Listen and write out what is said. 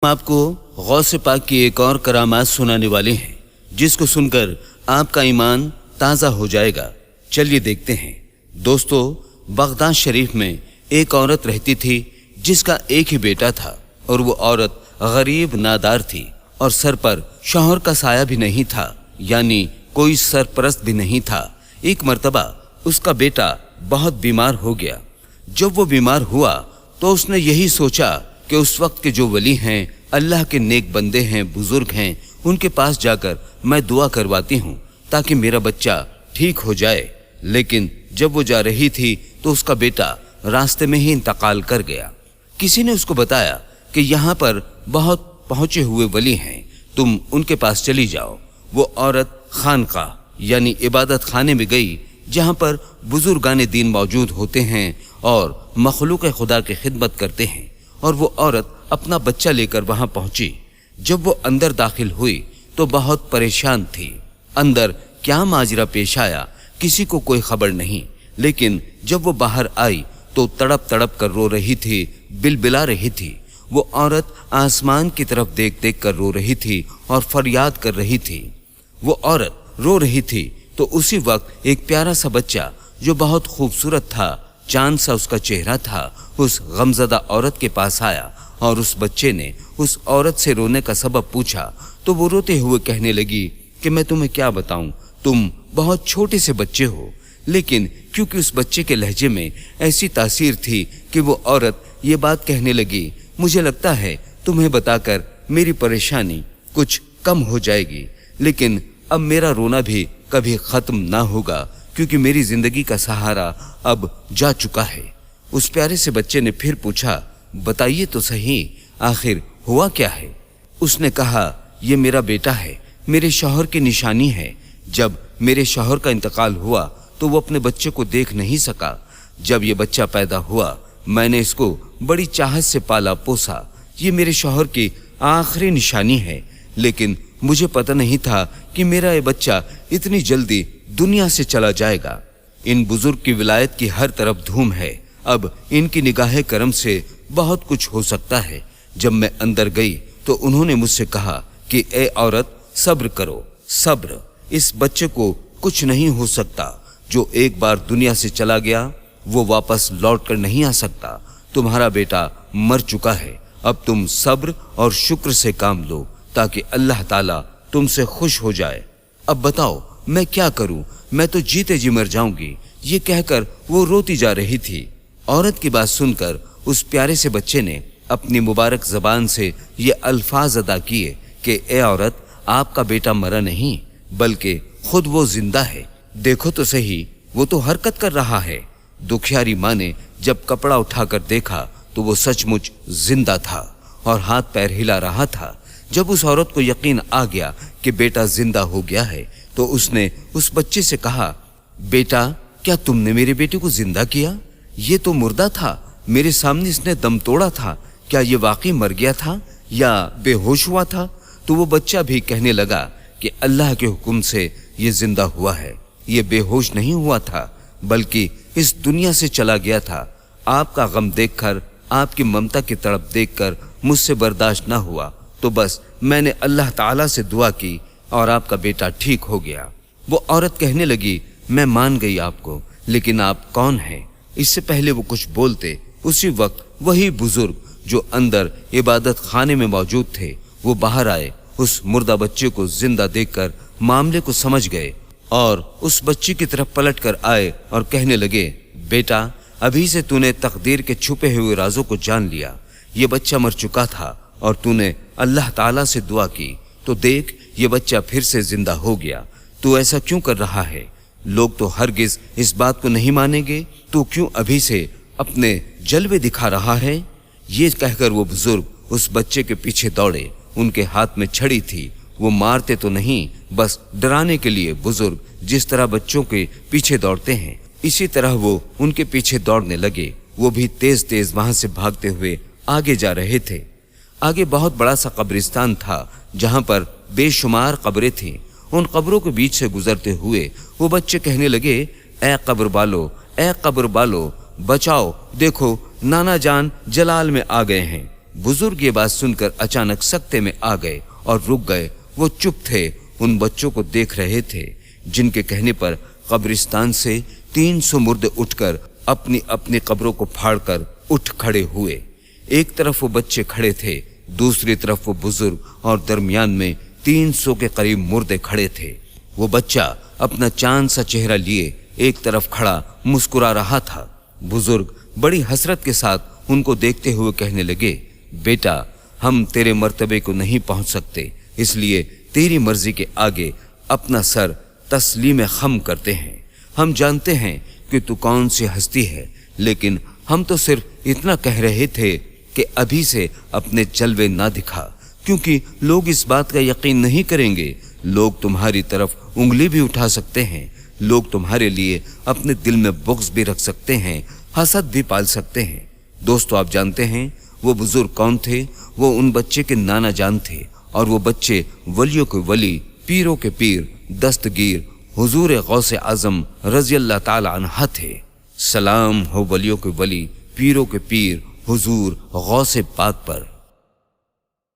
आपको गौस पाक की एक और करामात सुनाने वाले हैं जिसको सुनकर आपका ईमान ताज़ा हो जाएगा। चलिए देखते हैं। दोस्तों, बगदाद शरीफ में एक औरत रहती थी जिसका एक ही बेटा था और वो औरत गरीब नादार थी और सर पर शौहर का साया भी नहीं था, यानी कोई सरपरस्त भी नहीं था। एक मर्तबा उसका बेटा बहुत बीमार हो गया। जब वो बीमार हुआ तो उसने यही सोचा कि उस वक्त के जो वली हैं, अल्लाह के नेक बंदे हैं, बुजुर्ग हैं, उनके पास जाकर मैं दुआ करवाती हूँ ताकि मेरा बच्चा ठीक हो जाए। लेकिन जब वो जा रही थी तो उसका बेटा रास्ते में ही इंतकाल कर गया। किसी ने उसको बताया कि यहाँ पर बहुत पहुँचे हुए वली हैं, तुम उनके पास चली जाओ। वो औरत खानकाह यानी इबादत खाने में गई जहाँ पर बुजुर्गाने दीन मौजूद होते हैं और मखलूक खुदा की खिदमत करते हैं, और वो औरत अपना बच्चा लेकर वहां पहुंची। जब वो अंदर दाखिल हुई तो बहुत परेशान थी। अंदर क्या माजरा पेश आया किसी को कोई खबर नहीं, लेकिन जब वो बाहर आई तो तड़प तड़प कर रो रही थी, बिलबिला रही थी। वो औरत आसमान की तरफ देख देख कर रो रही थी और फरियाद कर रही थी। वो औरत रो रही थी तो उसी वक्त एक प्यारा सा बच्चा जो बहुत खूबसूरत था, चांद सा उसका चेहरा था, उस गमजदा औरत के पास आया और उस बच्चे ने उस औरत से रोने का सबब पूछा तो वो रोते हुए कहने लगी कि मैं तुम्हें क्या बताऊं, तुम बहुत छोटे से बच्चे हो। लेकिन क्योंकि उस बच्चे के लहजे में ऐसी तासीर थी कि वो औरत ये बात कहने लगी, मुझे लगता है तुम्हें बताकर मेरी परेशानी कुछ कम हो जाएगी, लेकिन अब मेरा रोना भी कभी खत्म ना होगा क्योंकि मेरी जिंदगी का सहारा अब जा चुका है। उस प्यारे से बच्चे ने फिर पूछा, बताइए तो सही, आखिर हुआ क्या है? उसने कहा, ये मेरा बेटा है, मेरे शौहर की निशानी है। जब मेरे शौहर का इंतकाल हुआ तो वो अपने बच्चे को देख नहीं सका। जब ये बच्चा पैदा हुआ मैंने इसको बड़ी चाहत से पाला पोसा। ये मेरे शौहर की आखिरी निशानी है, लेकिन मुझे पता नहीं था कि मेरा ये बच्चा इतनी जल्दी दुनिया से चला जाएगा। इन बुजुर्ग की विलायत की हर तरफ धूम है, अब इनकी निगाहे करम से बहुत कुछ हो सकता है। जब मैं अंदर गई तो उन्होंने मुझसे कहा कि ए औरत, सब्र करो, सब्र, इस बच्चे को कुछ नहीं हो सकता। जो एक बार दुनिया से चला गया वो वापस लौट कर नहीं आ सकता। तुम्हारा बेटा मर चुका है, अब तुम सब्र और शुक्र से काम लो ताकि अल्लाह ताला तुमसे खुश हो जाए। अब बताओ मैं क्या करूं, मैं तो जीते जी मर जाऊंगी। ये कहकर वो रोती जा रही थी। औरत की बात सुनकर उस प्यारे से बच्चे ने अपनी मुबारक जबान से ये अल्फाज अदा किए कि ए औरत, आपका बेटा मरा नहीं बल्कि खुद वो जिंदा है। देखो तो सही, वो तो हरकत कर रहा है। दुखियारी माँ ने जब कपड़ा उठाकर देखा तो वो सचमुच जिंदा था और हाथ पैर हिला रहा था। जब उस औरत को यकीन आ गया कि बेटा जिंदा हो गया है तो उसने उस बच्चे से कहा, बेटा, क्या तुमने मेरे बेटे को जिंदा किया? ये तो मुर्दा था, मेरे सामने इसने दम तोड़ा था। क्या ये वाकई मर गया था या बेहोश हुआ था? तो वो बच्चा भी कहने लगा कि अल्लाह के हुक्म से ये जिंदा हुआ है, ये बेहोश नहीं हुआ था बल्कि इस दुनिया से चला गया था। आपका गम देखकर, आपकी ममता की तड़प देखकर मुझसे बर्दाश्त ना हुआ तो बस मैंने अल्लाह ताला से दुआ की और आपका बेटा ठीक हो गया। वो औरत कहने लगी, मैं मान गई आपको, लेकिन आप कौन हैं? इससे पहले वो कुछ बोलते उसी वक्त वही बुजुर्ग जो अंदर इबादत खाने में मौजूद थे वो बाहर आए। उस मुर्दा बच्चे को जिंदा देखकर मामले को समझ गए और उस बच्चे की तरफ पलट कर आए और कहने लगे, बेटा, अभी से तूने तकदीर के छुपे हुए राजों को जान लिया। ये बच्चा मर चुका था और तूने अल्लाह ताला से दुआ की तो देख ये बच्चा फिर से जिंदा हो गया। तू ऐसा क्यों कर रहा है? लोग तो हरगिज इस बात को नहीं मानेंगे, तू क्यों अभी से अपने जलवे दिखा रहा है? ये कहकर वो बुजुर्ग उस बच्चे के पीछे दौड़े। उनके हाथ में छड़ी थी, वो मारते तो नहीं, बस डराने के लिए बुजुर्ग जिस तरह बच्चों के पीछे दौड़ते हैं इसी तरह वो उनके पीछे दौड़ने लगे। वो भी तेज तेज वहां से भागते हुए आगे जा रहे थे। आगे बहुत बड़ा सा कब्रिस्तान था जहां पर बेशुमार कब्रें थीं। उन कब्रों के बीच से गुजरते हुए वो बच्चे कहने लगे, ए कब्र बालो, ए कब्र बालो, बचाओ, देखो नाना जान जलाल में आ गए हैं। बुजुर्ग ये बात सुनकर अचानक सकते में आ गए और रुक गए। वो चुप थे, उन बच्चों को देख रहे थे जिनके कहने पर कब्रिस्तान से 300 मुर्दे उठकर अपनी अपनी कब्रों को फाड़कर उठ खड़े हुए। एक तरफ वो बच्चे खड़े थे, दूसरी तरफ वो बुजुर्ग, और दरमियान में 300 के करीब मुर्दे खड़े थे। वो बच्चा अपना चांद सा चेहरा लिए एक तरफ खड़ा मुस्कुरा रहा था। बुजुर्ग बड़ी हसरत के साथ उनको देखते हुए कहने लगे, बेटा, हम तेरे मर्तबे को नहीं पहुंच सकते, इसलिए तेरी मर्जी के आगे अपना सर तस्लीम खम करते हैं। हम जानते हैं कि तू कौन सी हस्ती है, लेकिन हम तो सिर्फ इतना कह रहे थे कि अभी से अपने जलवे ना दिखा, क्योंकि लोग इस बात का यकीन नहीं करेंगे। लोग तुम्हारी तरफ उंगली भी उठा सकते हैं, लोग तुम्हारे लिए अपने दिल में बुग़्ज़ भी रख सकते हैं, हसद भी पाल सकते हैं। दोस्तों, आप जानते हैं वो बुजुर्ग कौन थे? वो उन बच्चे के नाना जान थे, और वो बच्चे वलियों के वली, पीरों के पीर, दस्तगीर हुजूर गौसे आजम रज़ी अल्लाह ताला अन्हा थे। सलाम हो वलियों के वली, पीरों के पीर हुजूर गौसे पाक पर।